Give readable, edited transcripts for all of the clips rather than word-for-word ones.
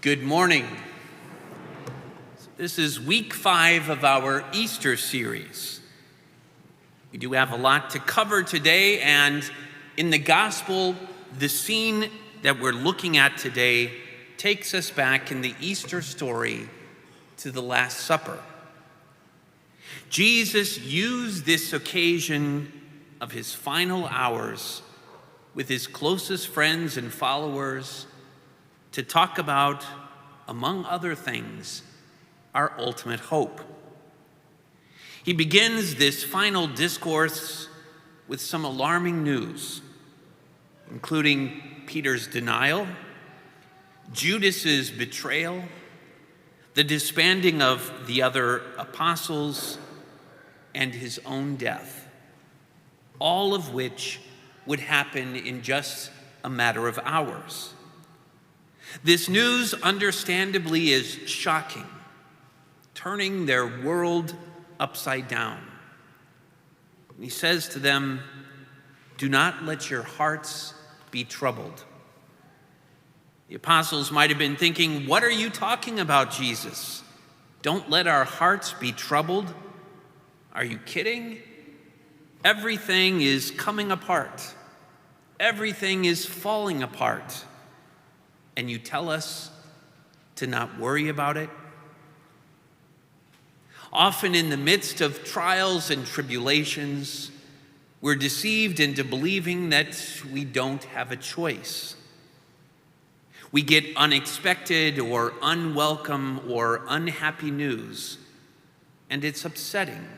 Good morning. This is week 5 of our Easter series. We do have a lot to cover today, and in the gospel, the scene that we're looking at today takes us back in the Easter story to the Last Supper. Jesus used this occasion of his final hours with his closest friends and followers to talk about, among other things, our ultimate hope. He begins this final discourse with some alarming news, including Peter's denial, Judas's betrayal, the disbanding of the other apostles, and his own death, all of which would happen in just a matter of hours. This news, understandably, is shocking, turning their world upside down. And he says to them, "Do not let your hearts be troubled." The apostles might have been thinking, "What are you talking about, Jesus? Don't let our hearts be troubled? Are you kidding? Everything is coming apart. Everything is falling apart. And you tell us to not worry about it?" Often in the midst of trials and tribulations, we're deceived into believing that we don't have a choice. We get unexpected or unwelcome or unhappy news, and it's upsetting,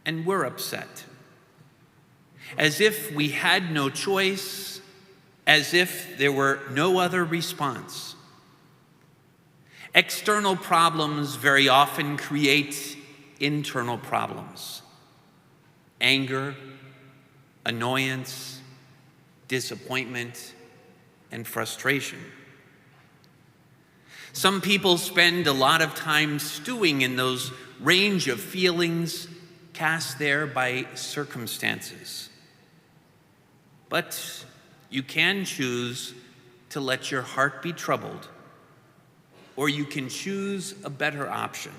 and we're upset. As if we had no choice, as if there were no other response. External problems very often create internal problems: anger, annoyance, disappointment, and frustration. Some people spend a lot of time stewing in those range of feelings cast there by circumstances. But you can choose to let your heart be troubled, or you can choose a better option.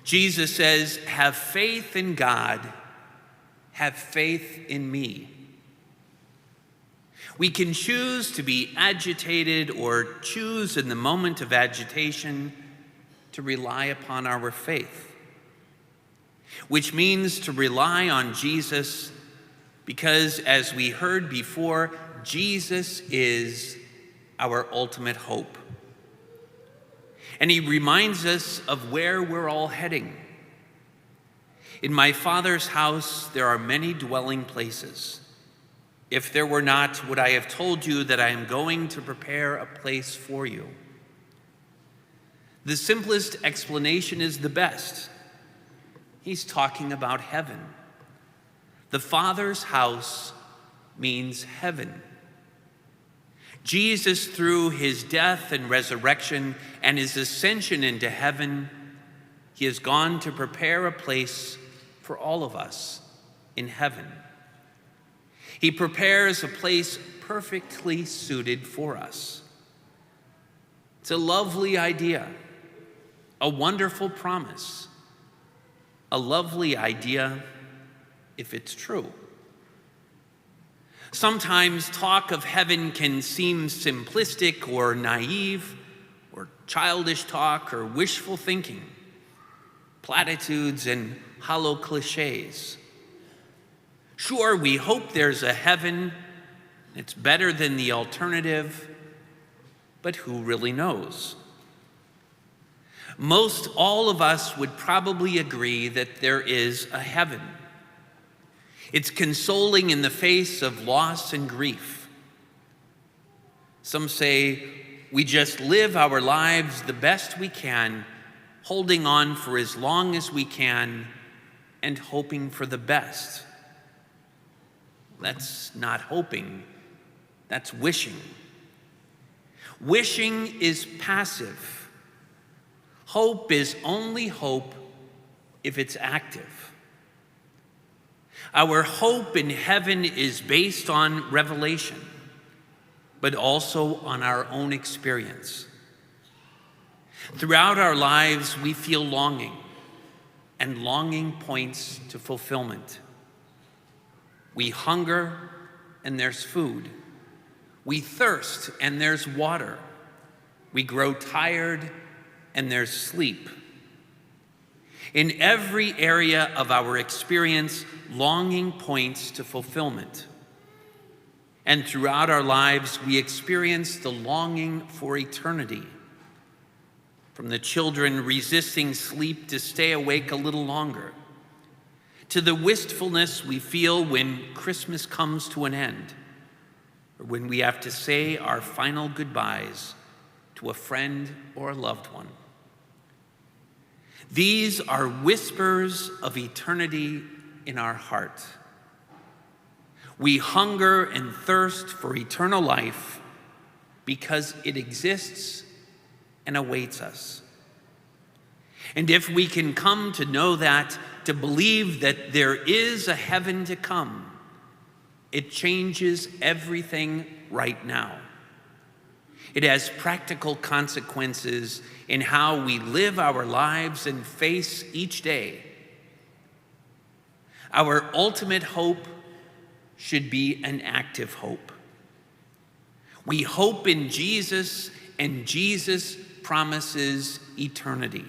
Jesus says, "Have faith in God, have faith in me." We can choose to be agitated or choose in the moment of agitation to rely upon our faith, which means to rely on Jesus because, as we heard before, Jesus is our ultimate hope. And he reminds us of where we're all heading. "In my Father's house there are many dwelling places. If there were not, would I have told you that I am going to prepare a place for you?" The simplest explanation is the best. He's talking about heaven. The Father's house means heaven. Jesus, through his death and resurrection and his ascension into heaven, he has gone to prepare a place for all of us in heaven. He prepares a place perfectly suited for us. It's a lovely idea, a wonderful promise, a lovely idea if it's true. Sometimes talk of heaven can seem simplistic or naive, or childish talk or wishful thinking, platitudes and hollow cliches. Sure, we hope there's a heaven. It's better than the alternative, but who really knows? Most all of us would probably agree that there is a heaven. It's consoling in the face of loss and grief. Some say we just live our lives the best we can, holding on for as long as we can and hoping for the best. That's not hoping, that's wishing. Wishing is passive. Hope is only hope if it's active. Our hope in heaven is based on revelation, but also on our own experience. Throughout our lives, we feel longing, and longing points to fulfillment. We hunger, and there's food. We thirst, and there's water. We grow tired, and there's sleep. In every area of our experience, longing points to fulfillment. And throughout our lives, we experience the longing for eternity. From the children resisting sleep to stay awake a little longer, to the wistfulness we feel when Christmas comes to an end, or when we have to say our final goodbyes to a friend or a loved one. These are whispers of eternity in our heart. We hunger and thirst for eternal life because it exists and awaits us. And if we can come to know that, to believe that there is a heaven to come, it changes everything right now. It has practical consequences in how we live our lives and face each day. Our ultimate hope should be an active hope. We hope in Jesus, and Jesus promises eternity.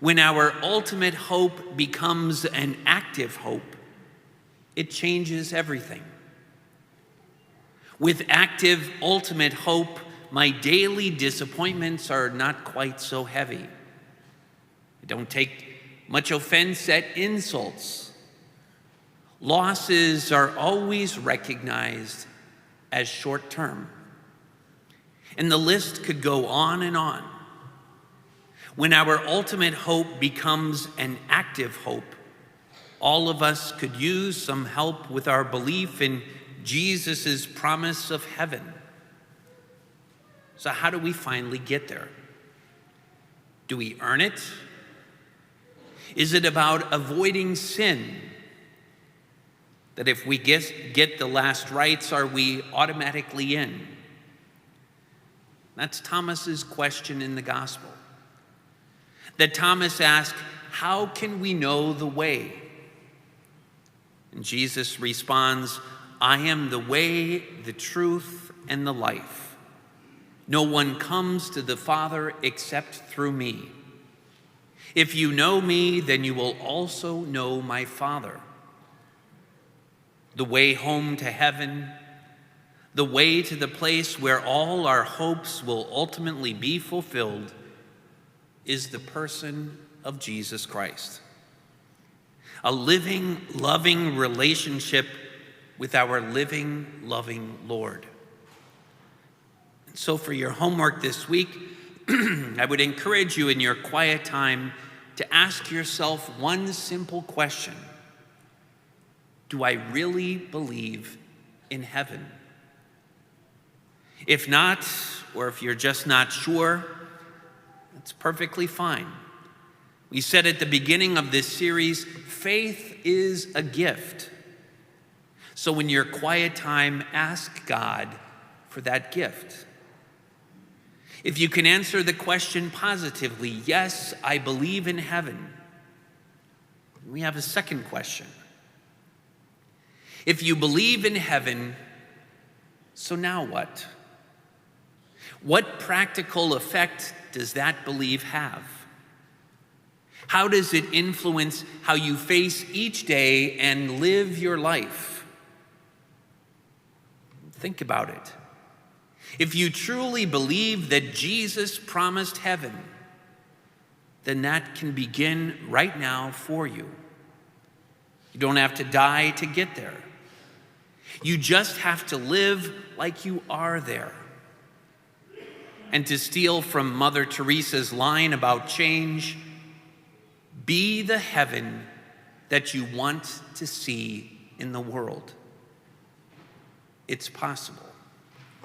When our ultimate hope becomes an active hope, it changes everything. With active ultimate hope, my daily disappointments are not quite so heavy. I don't take much offense at insults. Losses are always recognized as short-term. And the list could go on and on. When our ultimate hope becomes an active hope, all of us could use some help with our belief in Jesus' promise of heaven. So how do we finally get there? Do we earn it? Is it about avoiding sin? That if we get the last rites, are we automatically in? That's Thomas's question in the gospel. That Thomas asked, how can we know the way? And Jesus responds, I am the way, the truth, and the life. No one comes to the Father except through me. If you know me, then you will also know my Father. The way home to heaven, the way to the place where all our hopes will ultimately be fulfilled, is the person of Jesus Christ. A living, loving relationship with our living, loving Lord. And so for your homework this week, I would encourage you in your quiet time to ask yourself one simple question. Do I really believe in heaven? If not, or if you're just not sure, that's perfectly fine. We said at the beginning of this series, faith is a gift. So in your quiet time, ask God for that gift. If you can answer the question positively, yes, I believe in heaven, we have a second question. If you believe in heaven, so now what? What practical effect does that belief have? How does it influence how you face each day and live your life? Think about it. If you truly believe that Jesus promised heaven, then that can begin right now for you. You don't have to die to get there. You just have to live like you are there. And to steal from Mother Teresa's line about change, be the heaven that you want to see in the world. It's possible.